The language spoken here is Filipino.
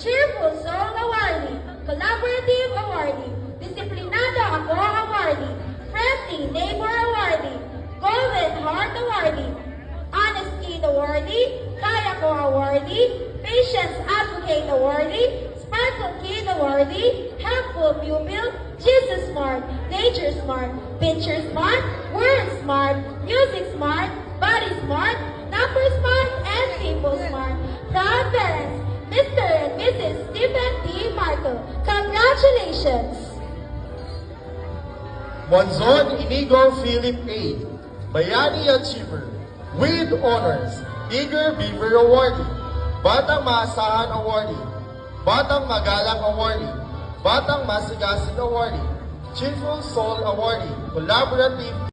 Cheerful Soul Awardee, Collaborative Awardee, Disiplinado Ako Awardee, Friendly Neighbor Awardee, Golden Heart Awardee, Honesty Awardee, Kaya Ko Awardee, Patience Advocate Awardee, Sparkle Kid Awardee, Helpful Pupil, Jesus Smart, Nature Smart, Picture Smart, Word Smart, Music Smart, Body Smart, Number Smart, and People Smart. Proud parents, Mr. and Mrs. Stephen T. Marco. Congratulations! Monzon Inigo Philip A. Bayani Achiever with Honors, Eager Beaver Awardee, Batang Maasahan Awardee, Batang Magalang Awardee, Batang Masigasig Awardee, Cheerful Soul Awardee, Collaborative